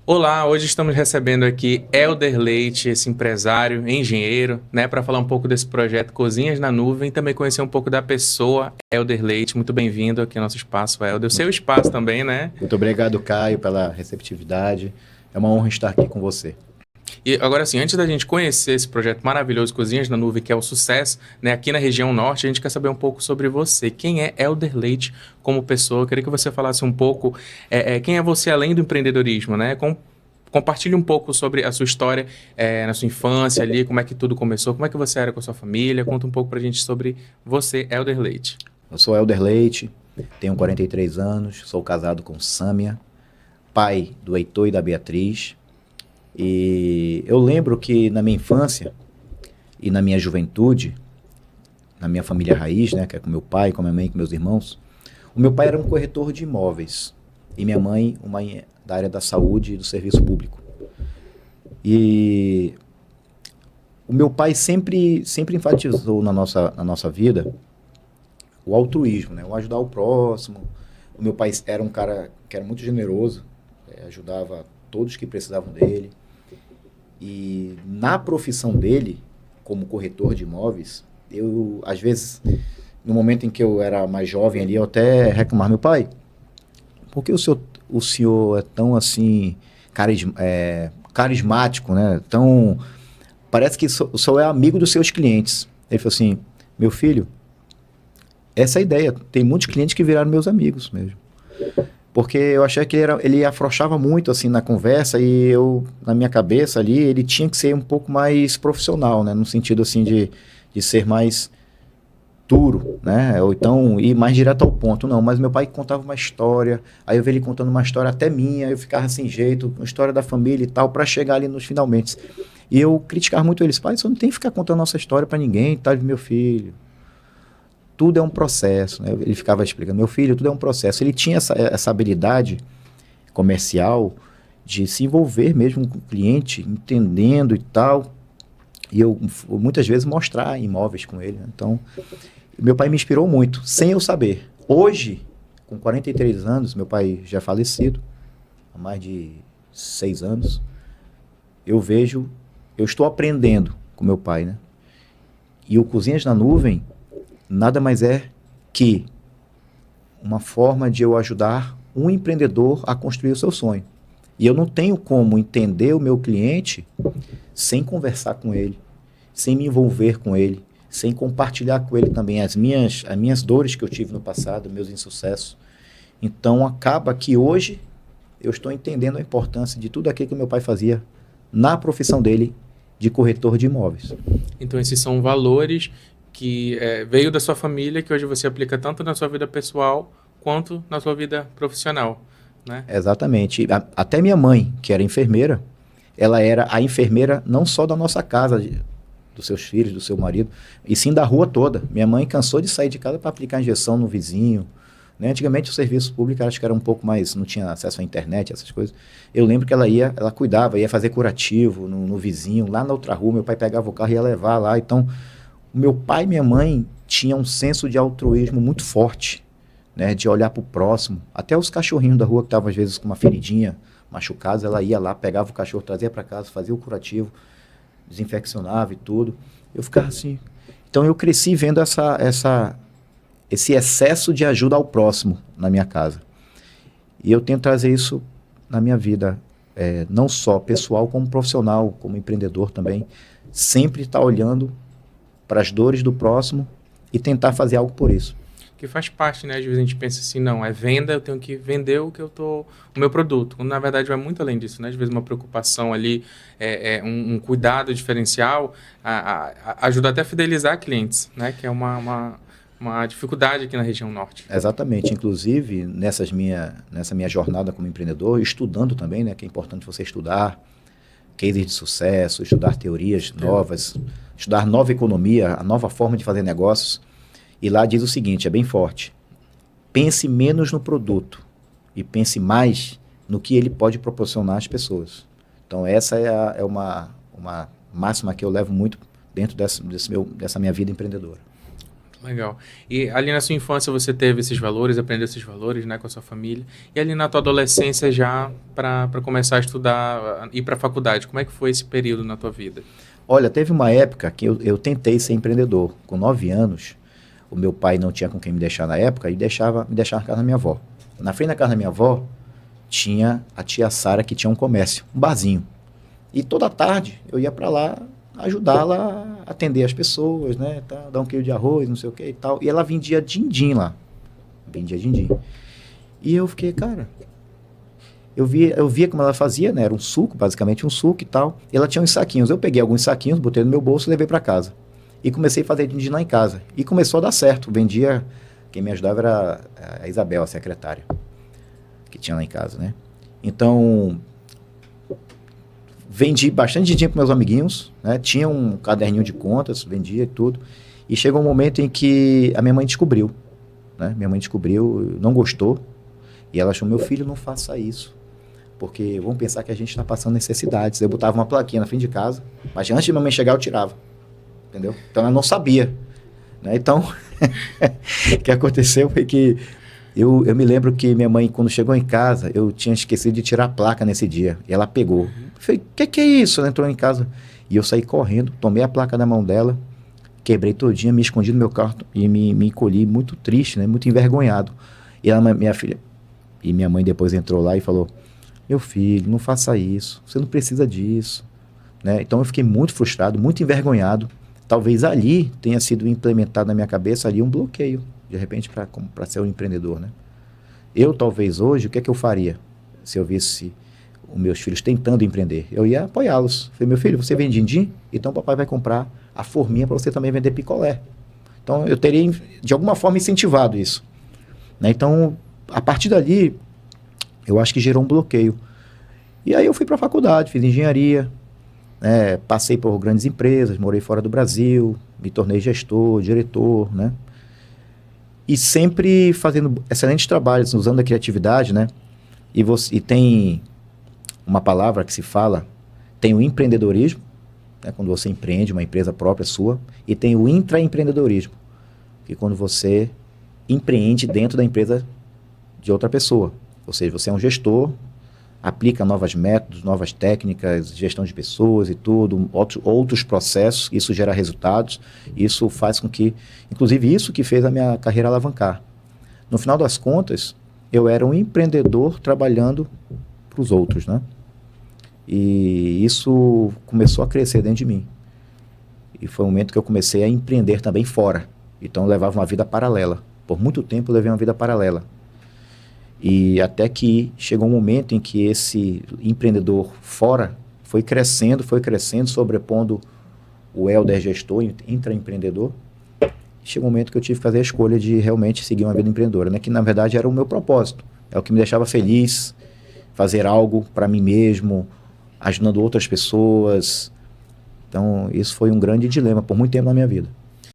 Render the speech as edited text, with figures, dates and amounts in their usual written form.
Olá, hoje estamos recebendo aqui Elder Leite, esse empresário, engenheiro, né, para falar um pouco desse projeto Cozinhas na Nuvem e também conhecer um pouco da pessoa Elder Leite. Muito bem-vindo aqui ao nosso espaço, Elder. O seu espaço também, né? Muito obrigado, Caio, pela receptividade. É uma honra estar aqui com você. E agora, assim, antes da gente conhecer esse projeto maravilhoso Cozinhas na Nuvem, que é um sucesso, né, aqui na região norte, a gente quer saber um pouco sobre você. Quem é Elder Leite como pessoa? Eu queria que você falasse um pouco quem é você além do empreendedorismo, né? Compartilhe um pouco sobre a sua história na sua infância ali, como é que tudo começou, como é que você era com a sua família. Conta um pouco pra gente sobre você, Elder Leite. Eu sou Elder Leite, tenho 43 anos, sou casado com Sâmia, pai do Heitor e da Beatriz. E eu lembro que na minha infância e na minha juventude, na minha família raiz, né, que é com meu pai, com minha mãe, com meus irmãos, o meu pai era um corretor de imóveis e minha mãe uma da área da saúde e do serviço público. E o meu pai sempre enfatizou na nossa vida o altruísmo, né? O ajudar o próximo. O meu pai era um cara que era muito generoso, ajudava todos que precisavam dele. E na profissão dele, como corretor de imóveis, eu, às vezes, no momento em que eu era mais jovem ali, eu até reclamava, meu pai, por que o senhor é tão assim, carismático, né? Tão, parece que o senhor é amigo dos seus clientes. Ele falou assim, meu filho, essa é a ideia. Tem muitos clientes que viraram meus amigos mesmo. Porque eu achei que ele afrouxava muito assim na conversa e eu, na minha cabeça ali, ele tinha que ser um pouco mais profissional, né? No sentido assim de ser mais duro, né? Ou então ir mais direto ao ponto. Não, mas meu pai contava uma história, aí eu vi ele contando uma história até minha, eu ficava sem jeito, uma história da família e tal, para chegar ali nos finalmente. E eu criticava muito eles, pai, você não tem que ficar contando nossa história para ninguém, tá, meu filho. Tudo é um processo, né? Ele ficava explicando, meu filho, tudo é um processo. Ele tinha essa habilidade comercial de se envolver mesmo com o cliente, entendendo e tal. E eu muitas vezes mostrar imóveis com ele, né? Então, meu pai me inspirou muito, sem eu saber. Hoje, com 43 anos, meu pai já é falecido, há mais de 6 anos, eu estou aprendendo com meu pai, né? E o Cozinhas na Nuvem nada mais é que uma forma de eu ajudar um empreendedor a construir o seu sonho. E eu não tenho como entender o meu cliente sem conversar com ele, sem me envolver com ele, sem compartilhar com ele também as minhas dores que eu tive no passado, meus insucessos. Então acaba que hoje eu estou entendendo a importância de tudo aquilo que meu pai fazia na profissão dele de corretor de imóveis. Então, esses são valores que veio da sua família, que hoje você aplica tanto na sua vida pessoal quanto na sua vida profissional, né? Exatamente. Até minha mãe, que era enfermeira, ela era a enfermeira não só da nossa casa, dos seus filhos, do seu marido, e sim da rua toda. Minha mãe cansou de sair de casa para aplicar injeção no vizinho. Né? Antigamente o serviço público acho que era um pouco mais, não tinha acesso à internet, essas coisas. Eu lembro que ela cuidava, ia fazer curativo no vizinho, lá na outra rua, meu pai pegava o carro e ia levar lá. Então, o meu pai e minha mãe tinham um senso de altruísmo muito forte, né, de olhar para o próximo. Até os cachorrinhos da rua que estavam às vezes com uma feridinha, machucados, ela ia lá, pegava o cachorro, trazia para casa, fazia o curativo, desinfeccionava e tudo. Eu ficava assim. Então eu cresci vendo esse excesso de ajuda ao próximo na minha casa. E eu tento trazer isso na minha vida, não só pessoal, como profissional, como empreendedor também. Sempre estar olhando para as dores do próximo e tentar fazer algo por isso. Que faz parte, né? Às vezes a gente pensa assim, não, é venda, eu tenho que vender o meu produto. Quando na verdade vai muito além disso, né? Às vezes uma preocupação ali, um cuidado diferencial, ajuda até a fidelizar clientes, né? Que é uma dificuldade aqui na região norte. Exatamente. Inclusive, nessa minha jornada como empreendedor, estudando também, né? Que é importante você estudar cases de sucesso, estudar teorias novas, estudar nova economia, a nova forma de fazer negócios. E lá diz o seguinte, é bem forte. Pense menos no produto e pense mais no que ele pode proporcionar às pessoas. Então essa é uma máxima que eu levo muito dentro dessa minha vida empreendedora. Legal. E ali na sua infância você teve esses valores, aprendeu esses valores, né, com a sua família. E ali na tua adolescência já para começar a estudar, ir para a faculdade, como é que foi esse período na tua vida? Olha, teve uma época que eu tentei ser empreendedor. Com 9 anos, o meu pai não tinha com quem me deixar na época e me deixava na casa da minha avó. Na frente da casa da minha avó, tinha a tia Sara, que tinha um comércio, um barzinho. E toda tarde eu ia para lá ajudá-la a atender as pessoas, né? Tá, dar um quilo de arroz, não sei o que e tal. E ela vendia din-din lá. Vendia din-din. E eu fiquei, cara... Eu via como ela fazia, né? Era um suco, basicamente um suco e tal. E ela tinha uns saquinhos. Eu peguei alguns saquinhos, botei no meu bolso e levei para casa. E comecei a fazer din-din lá em casa. E começou a dar certo. Vendia... Quem me ajudava era a Isabel, a secretária, que tinha lá em casa, né? Então... Vendi bastante din-din para meus amiguinhos, né? Tinha um caderninho de contas, vendia e tudo. E chegou um momento em que a minha mãe descobriu, né? Minha mãe descobriu, não gostou. E ela achou, meu filho, não faça isso. Porque vão pensar que a gente está passando necessidades. Eu botava uma plaquinha na frente de casa, mas antes de minha mãe chegar, eu tirava. Entendeu? Então ela não sabia, né? Então, o que aconteceu foi que eu me lembro que minha mãe, quando chegou em casa, eu tinha esquecido de tirar a placa nesse dia. E ela pegou. Eu falei, que é isso? Ela entrou em casa. E eu saí correndo, tomei a placa da mão dela, quebrei todinha, me escondi no meu quarto e me encolhi muito triste, né? Muito envergonhado. E ela, minha filha, e minha mãe depois entrou lá e falou, meu filho, não faça isso, você não precisa disso, né? Então eu fiquei muito frustrado, muito envergonhado. Talvez ali tenha sido implementado na minha cabeça ali um bloqueio, de repente, para ser um empreendedor, né? Eu, talvez hoje, o que é que eu faria se eu visse os meus filhos tentando empreender? Eu ia apoiá-los. Falei, meu filho, você vende din-din? Então o papai vai comprar a forminha para você também vender picolé. Então eu teria, de alguma forma, incentivado isso, né? Então, a partir dali, eu acho que gerou um bloqueio. E aí eu fui para a faculdade, fiz engenharia, né? Passei por grandes empresas, morei fora do Brasil, me tornei gestor, diretor, né? E sempre fazendo excelentes trabalhos, usando a criatividade, né? E tem uma palavra que se fala, tem o empreendedorismo, né? Quando você empreende uma empresa própria sua, e tem o intraempreendedorismo, que é quando você empreende dentro da empresa de outra pessoa. Ou seja, você é um gestor, aplica novos métodos, novas técnicas, gestão de pessoas e tudo, outros processos, isso gera resultados, isso faz com que, inclusive isso que fez a minha carreira alavancar. No final das contas, eu era um empreendedor trabalhando para os outros, né? E isso começou a crescer dentro de mim. E foi o momento que eu comecei a empreender também fora. Então eu levava uma vida paralela. Por muito tempo eu levei uma vida paralela. E até que chegou um momento em que esse empreendedor fora foi crescendo, sobrepondo o Helder gestor, intraempreendedor. Chegou um momento que eu tive que fazer a escolha de realmente seguir uma vida empreendedora, né? Que na verdade era o meu propósito, é o que me deixava feliz, fazer algo para mim mesmo, ajudando outras pessoas. Então isso foi um grande dilema por muito tempo na minha vida.